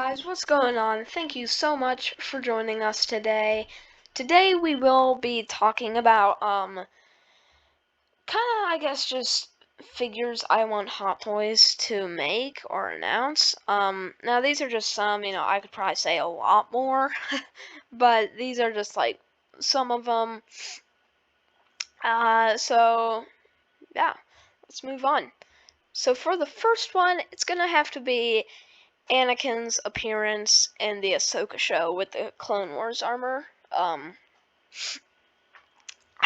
guys, what's going on? Thank you so much for joining us today. Today we will be talking about kinda I guess just figures I want Hot Toys to make or announce. Now these are just some, I could probably say a lot more, but these are just like some of them. So yeah, let's move on. So for the first one, it's gonna have to be Anakin's appearance in the Ahsoka show with the Clone Wars armor. I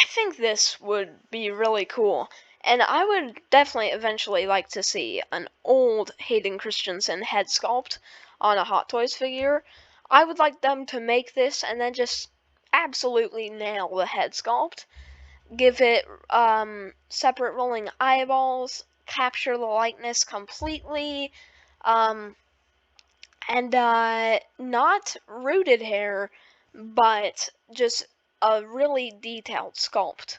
think this would be really cool. And I would definitely eventually like to see an old Hayden Christensen head sculpt on a Hot Toys figure. I would like them to make this and then just absolutely nail the head sculpt. Give it separate rolling eyeballs, capture the likeness completely, and not rooted hair, but just a really detailed sculpt.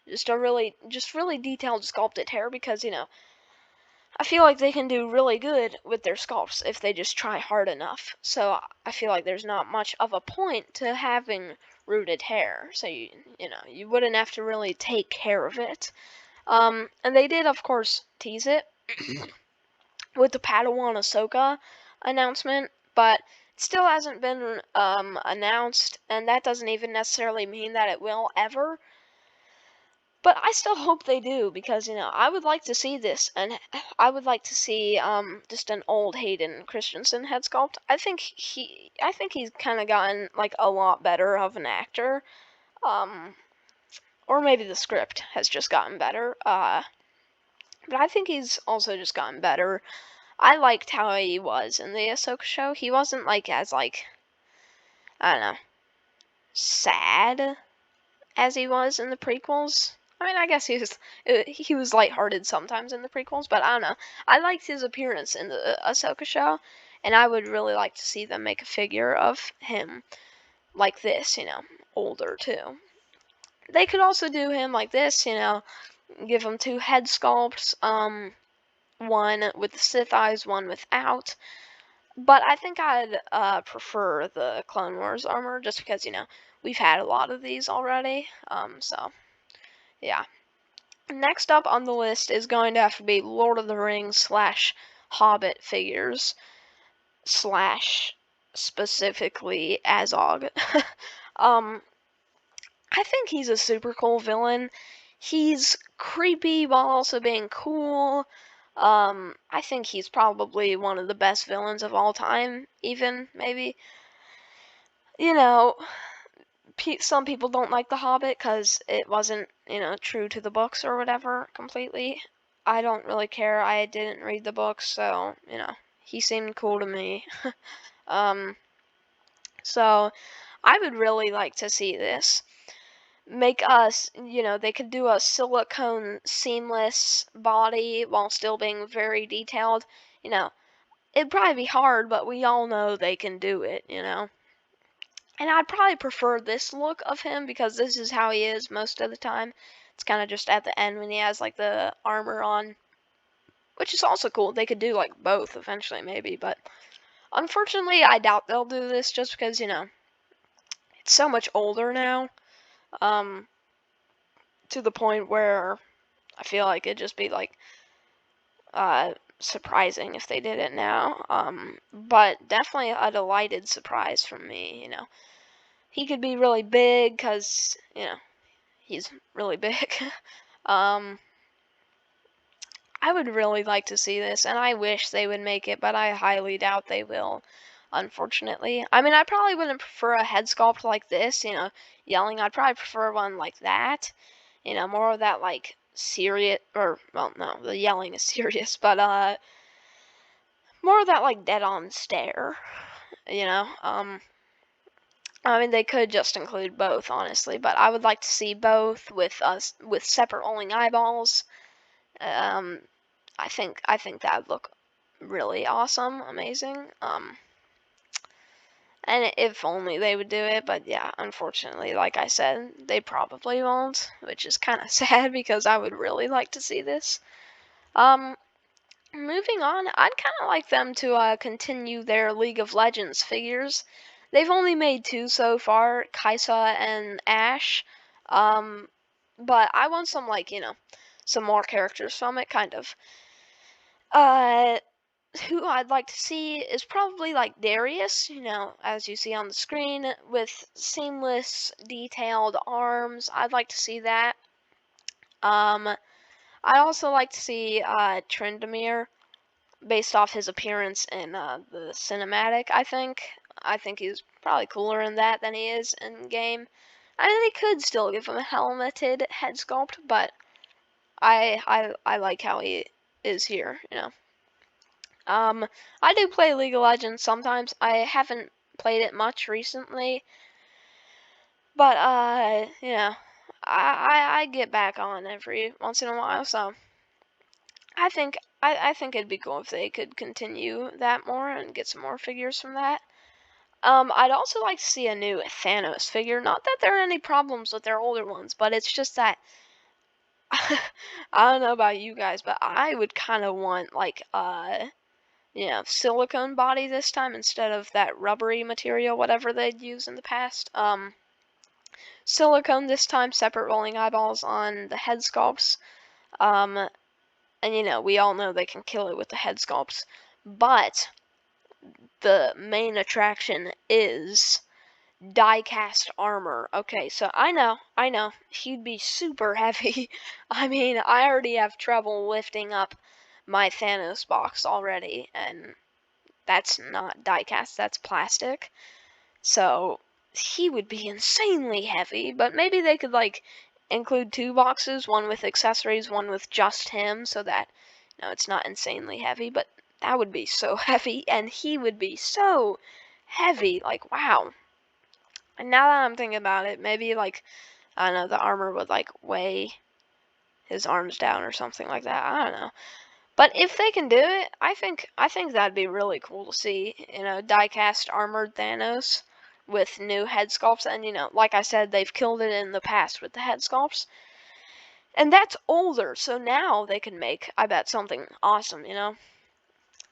Just really detailed sculpted hair because, I feel like they can do really good with their sculpts if they just try hard enough. So I feel like there's not much of a point to having rooted hair. So you wouldn't have to really take care of it. And they did, of course, tease it with the Padawan Ahsoka announcement, but it still hasn't been announced, and that doesn't even necessarily mean that it will ever. But I still hope they do because I would like to see this, and I would like to see just an old Hayden Christensen head sculpt. I think he's kind of gotten like a lot better of an actor, or maybe the script has just gotten better. But I think he's also just gotten better. I liked how he was in the Ahsoka show. He wasn't as I don't know, sad as he was in the prequels. I mean, I guess he was lighthearted sometimes in the prequels, but I don't know. I liked his appearance in the Ahsoka show, and I would really like to see them make a figure of him like this, older too. They could also do him like this, give him two head sculpts, one with the Sith eyes, one without. But I think I'd prefer the Clone Wars armor just because, we've had a lot of these already. So, yeah. Next up on the list is going to have to be Lord of the Rings / Hobbit figures / specifically Azog. I think he's a super cool villain. He's creepy while also being cool. I think he's probably one of the best villains of all time, even, maybe. Some people don't like The Hobbit because it wasn't, true to the books or whatever completely. I don't really care. I didn't read the books, so, he seemed cool to me. So I would really like to see this. Make us, they could do a silicone seamless body while still being very detailed. It'd probably be hard, but we all know they can do it, And I'd probably prefer this look of him because this is how he is most of the time. It's kind of just at the end when he has like the armor on, which is also cool. They could do like both eventually maybe, but unfortunately I doubt they'll do this just because, it's so much older now. To the point where I feel like it'd just be like surprising if they did it now. But definitely a delighted surprise from me, He could be really big because, he's really big. I would really like to see this, and I wish they would make it, but I highly doubt they will, unfortunately. I mean, I probably wouldn't prefer a head sculpt like this, yelling. I'd probably prefer one like that, more of that, like, serious, or, well, no, the yelling is serious, but, more of that, like, dead-on stare, I mean, they could just include both, honestly, but I would like to see both with separate rolling eyeballs. I think that would look really awesome, amazing. And if only they would do it, but yeah, unfortunately, like I said, they probably won't, which is kind of sad because I would really like to see this. moving on, I'd kind of like them to continue their League of Legends figures. They've only made 2 so far, Kaisa and Ashe. But I want some, like, some more characters from it, kind of. Who I'd like to see is probably like Darius, as you see on the screen, with seamless, detailed arms. I'd like to see that. I'd also like to see Tryndamere, based off his appearance in the cinematic, I think. I think he's probably cooler in that than he is in game. I mean, they could still give him a helmeted head sculpt, but I like how he is here, I do play League of Legends sometimes. I haven't played it much recently, but I get back on every once in a while. So I think it'd be cool if they could continue that more and get some more figures from that. I'd also like to see a new Thanos figure. Not that there are any problems with their older ones, but it's just that I don't know about you guys, but I would kind of want like silicone body this time instead of that rubbery material, whatever they'd use in the past. Silicone this time, separate rolling eyeballs on the head sculpts. And we all know they can kill it with the head sculpts. But the main attraction is die-cast armor. Okay, so I know, he'd be super heavy. I mean, I already have trouble lifting up my Thanos box already, and that's not die-cast, that's plastic. So he would be insanely heavy, but maybe they could like include 2 boxes, one with accessories, one with just him, so that it's not insanely heavy, but that would be so heavy, and he would be so heavy, like wow. And now that I'm thinking about it, maybe like I don't know, the armor would like weigh his arms down or something like that. I don't know. But if they can do it, I think that'd be really cool to see, die-cast armored Thanos with new head sculpts. And like I said, they've killed it in the past with the head sculpts. And that's older, so now they can make, I bet, something awesome,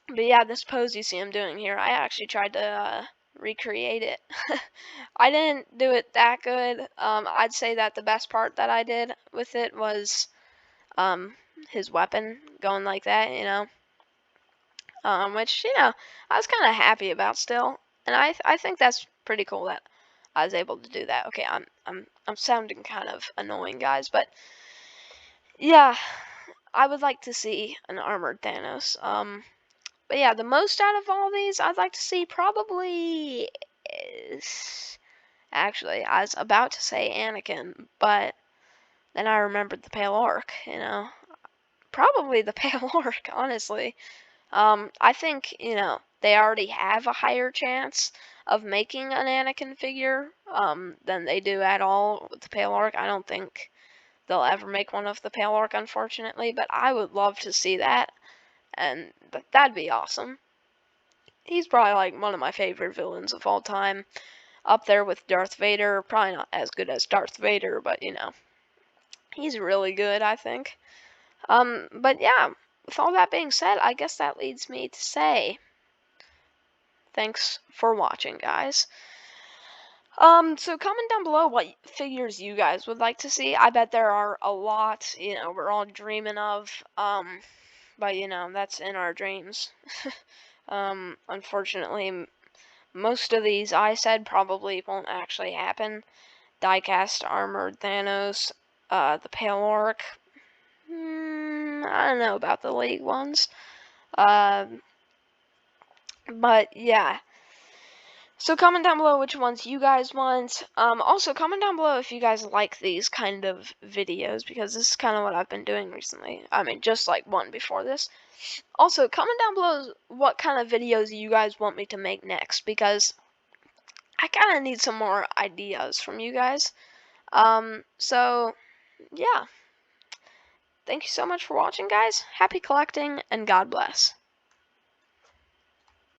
But yeah, this pose you see him doing here, I actually tried to recreate it. I didn't do it that good. I'd say that the best part that I did with it was his weapon going like that, which I was kind of happy about still, and I think that's pretty cool that I was able to do that. Okay, I'm sounding kind of annoying, guys, but yeah, I would like to see an armored Thanos. But yeah, the most out of all these I'd like to see probably is actually I was about to say Anakin, but then I remembered the Pale Orc. Probably the Pale Orc, honestly. I think, they already have a higher chance of making an Anakin figure than they do at all with the Pale Orc. I don't think they'll ever make one of the Pale Orc, unfortunately, but I would love to see that, and that'd be awesome. He's probably like one of my favorite villains of all time, up there with Darth Vader. Probably not as good as Darth Vader, but he's really good, I think. But yeah, with all that being said, I guess that leads me to say thanks for watching, guys. So comment down below what figures you guys would like to see. I bet there are a lot, we're all dreaming of, but that's in our dreams. Unfortunately, most of these I said probably won't actually happen. Die-cast armored Thanos, the Pale Orc. I don't know about the League ones. But yeah. So comment down below which ones you guys want. Also comment down below if you guys like these kind of videos, because this is kind of what I've been doing recently. I mean, just like one before this. Also, comment down below what kind of videos you guys want me to make next, because I kind of need some more ideas from you guys. So yeah. Thank you so much for watching, guys. Happy collecting, and God bless.